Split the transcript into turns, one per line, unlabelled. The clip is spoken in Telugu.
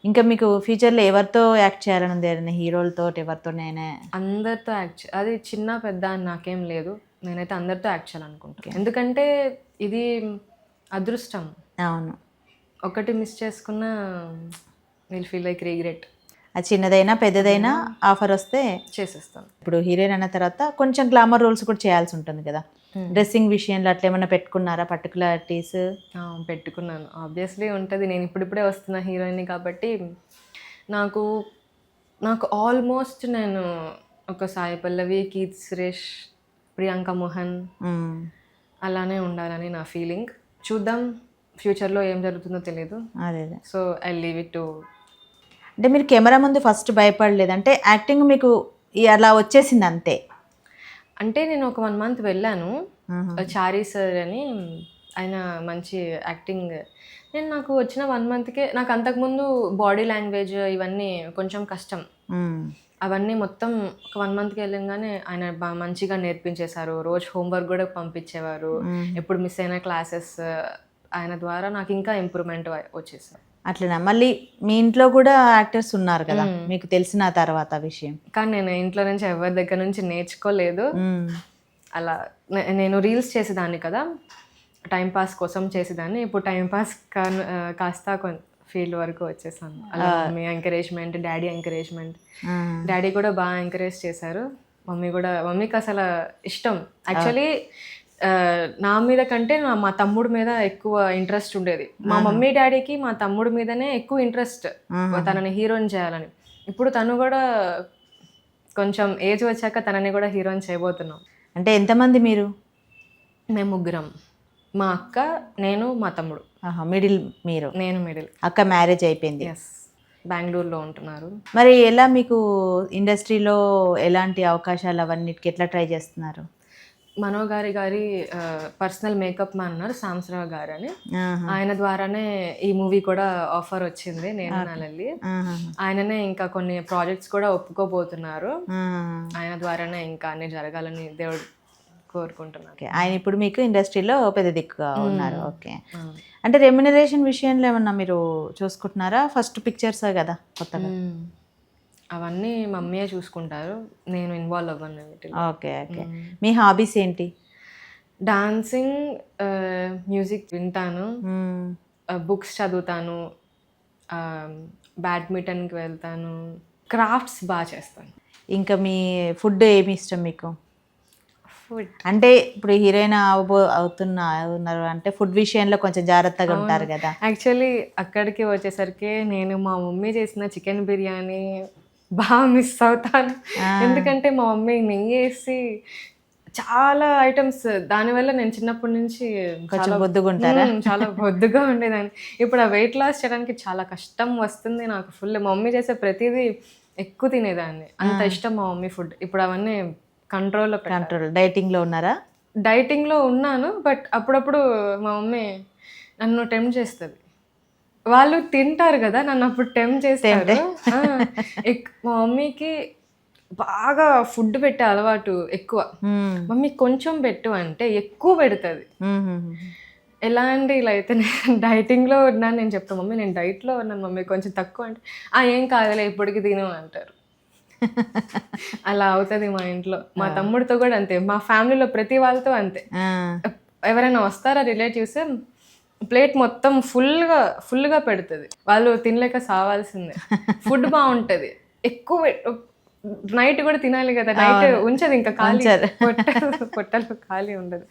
ఇంకా మీకు ఫ్యూచర్లో ఎవరితో యాక్ట్ చేయాలని ఉంది? ఏదైనా హీరోలతో ఎవరితోనైనా?
అందరితో యాక్ట్ అది చిన్న పెద్ద అని నాకేం లేదు. నేనైతే అందరితో యాక్ట్ చేయాలనుకుంటున్నాను. ఎందుకంటే ఇది అదృష్టం.
అవును.
ఒకటి మిస్ చేసుకున్నా విల్ ఫీల్ లైక్ రిగ్రెట్.
అది చిన్నదైనా పెద్దదైనా ఆఫర్ వస్తే
చేసేస్తాను.
ఇప్పుడు హీరోయిన్ అన్న తర్వాత కొంచెం గ్లామర్ రోల్స్ కూడా చేయాల్సి ఉంటుంది కదా. డ్రెస్సింగ్ విషయంలో అట్లా ఏమన్నా పెట్టుకున్నారా పర్టికులారిటీస్?
పెట్టుకున్నాను. ఆబ్వియస్లీ ఉంటుంది. నేను ఇప్పుడిప్పుడే వస్తున్న హీరోయిన్ని కాబట్టి నాకు నాకు ఆల్మోస్ట్ నేను ఒక సాయి పల్లవి, కీర్తి సురేష్, ప్రియాంక మోహన్ అలానే ఉండాలని నా ఫీలింగ్. చూద్దాం ఫ్యూచర్లో ఏం జరుగుతుందో తెలియదు.
అదే
so I leave it to.
అంటే మీరు కెమెరా ముందు ఫస్ట్ భయపడలేదు? అంటే యాక్టింగ్ మీకు అలా వచ్చేసింది అంతే?
అంటే నేను ఒక 1 month వెళ్ళాను. చారీ సార్ అని, ఆయన మంచి యాక్టింగ్. నాకు వచ్చిన 1 monthకే నాకు అంతకుముందు బాడీ లాంగ్వేజ్ ఇవన్నీ కొంచెం కష్టం. అవన్నీ మొత్తం ఒక 1 monthకి వెళ్ళంగానే ఆయన మంచిగా నేర్పించేశారు. రోజు హోంవర్క్ కూడా పంపించేవారు. ఎప్పుడు మిస్ అయిన క్లాసెస్ ఆయన ద్వారా నాకు ఇంకా ఇంప్రూవ్మెంట్ వచ్చేసింది.
అట్లనా? మళ్ళీ మీ ఇంట్లో కూడా యాక్టర్స్ ఉన్నారు కదా, మీకు తెలిసిన తర్వాత విషయం? కానీ
నేను ఇంట్లో నుంచి ఎవరి దగ్గర నుంచి నేర్చుకోలేదు. అలా నేను రీల్స్ చేసేదాన్ని కదా, టైంపాస్ కోసం చేసేదాన్ని. ఇప్పుడు టైంపాస్ కాస్త ఫీల్డ్ వరకు వచ్చేసాను. అలా mummy encouragement, daddy encouragement. Daddy కూడా బాగా ఎంకరేజ్ చేశారు. మమ్మీకి అసలు ఇష్టం. యాక్చువల్లీ నా మీద కంటే మా తమ్ముడు మీద ఎక్కువ ఇంట్రెస్ట్ ఉండేది. మా మమ్మీ డాడీకి మా తమ్ముడు మీదనే ఎక్కువ ఇంట్రెస్ట్, తనని హీరోయిన్ చేయాలని. ఇప్పుడు తను కూడా కొంచెం ఏజ్ వచ్చాక తనని కూడా హీరోయిన్ చేయబోతున్నాం.
అంటే ఎంతమంది మీరు?
మేము 3. మా అక్క, నేను, మా తమ్ముడు.
మిడిల్ మీరు?
నేను మిడిల్.
అక్క మ్యారేజ్ అయిపోయింది.
ఎస్, బెంగళూరులో ఉంటున్నారు.
మరి ఎలా మీకు ఇండస్ట్రీలో ఎలాంటి అవకాశాలు అవన్నిటికి ఎట్లా ట్రై చేస్తున్నారు?
మనో గారి పర్సనల్ మేకప్ మ్యాన్ ఉన్నారు, సాంసరావు గారు అని. ఆయన ద్వారానే ఈ మూవీ కూడా ఆఫర్ వచ్చింది. నేను నల్లి ఆయననే ఇంకా కొన్ని ప్రాజెక్ట్స్ కూడా ఒప్పుకోబోతున్నారు. ఆయన ద్వారానే ఇంకా అన్ని జరగాలని దేవుడు కోరుకుంటున్నాను.
ఆయన ఇప్పుడు మీకు ఇండస్ట్రీలో పెద్ద దిక్కుగా ఉన్నారు. ఓకే. అంటే రెమ్యునరేషన్ విషయంలో ఏమన్నా మీరు చూసుకుంటున్నారా? ఫస్ట్ పిక్చర్స్ కదా కొత్తగా?
అవన్నీ మమ్మీయే చూసుకుంటారు, నేను ఇన్వాల్వ్ అవ్వను.
Okay okay. మీ హాబీస్ ఏంటి?
డాన్సింగ్, మ్యూజిక్ వింటాను, బుక్స్ చదువుతాను, బ్యాడ్మింటన్కి వెళ్తాను, క్రాఫ్ట్స్ బాగా చేస్తాను.
ఇంకా మీ ఫుడ్ ఏమి ఇష్టం మీకు?
ఫుడ్
అంటే ఇప్పుడు హీరోయిన్ అవుతున్నారు అంటే ఫుడ్ విషయంలో కొంచెం జాగ్రత్తగా ఉంటారు కదా.
యాక్చువల్లీ అక్కడికి వచ్చేసరికి నేను మా మమ్మీ చేసిన చికెన్ బిర్యానీ బాగా మిస్ అవుతాను. ఎందుకంటే మా మమ్మీ నెయ్యి వేసి చాలా ఐటమ్స్, దానివల్ల నేను చిన్నప్పటి నుంచి
కొంచెం బొద్దుగుంటారా?
చాలా బొద్దుగా ఉండేదాన్ని. ఇప్పుడు ఆ వెయిట్ లాస్ చేయడానికి చాలా కష్టం వస్తుంది నాకు ఫుల్. మా మమ్మీ చేసే ప్రతిదీ ఎక్కువ తినేదాన్ని, అంత ఇష్టం మా మమ్మీ ఫుడ్. ఇప్పుడు అవన్నీ కంట్రోల్
డైటింగ్లో ఉన్నారా?
డైటింగ్లో ఉన్నాను, బట్ అప్పుడప్పుడు మా మమ్మీ నన్ను టెంప్ట్ చేస్తుంది. వాళ్ళు తింటారు కదా, నన్ను అప్పుడు టెంప్ట్ చేస్తారు. మా మమ్మీకి బాగా ఫుడ్ పెట్టే అలవాటు ఎక్కువ. మమ్మీ కొంచెం పెట్టు అంటే ఎక్కువ పెడుతుంది. ఎలా అంటే ఇలా అయితే నేను డైటింగ్లో ఉన్నాను, నేను చెప్తాను మమ్మీ నేను డైట్లో ఉన్నాను మమ్మీ కొంచెం తక్కువ అంటే ఏం కాదులే ఇప్పటికి తిను అంటారు. అలా అవుతుంది మా ఇంట్లో. మా తమ్ముడితో కూడా అంతే, మా ఫ్యామిలీలో ప్రతి వాళ్ళతో అంతే. ఎవరైనా వస్తారా రిలేటివ్స్, ప్లేట్ మొత్తం ఫుల్గా పెడుతుంది. వాళ్ళు తినలేక సావాల్సిందే. ఫుడ్ బాగుంటుంది, ఎక్కువ నైట్ కూడా తినాలి కదా, నైట్ ఉంచదు ఇంకా ఖాళీ, పొట్టలో ఖాళీ ఉండదు.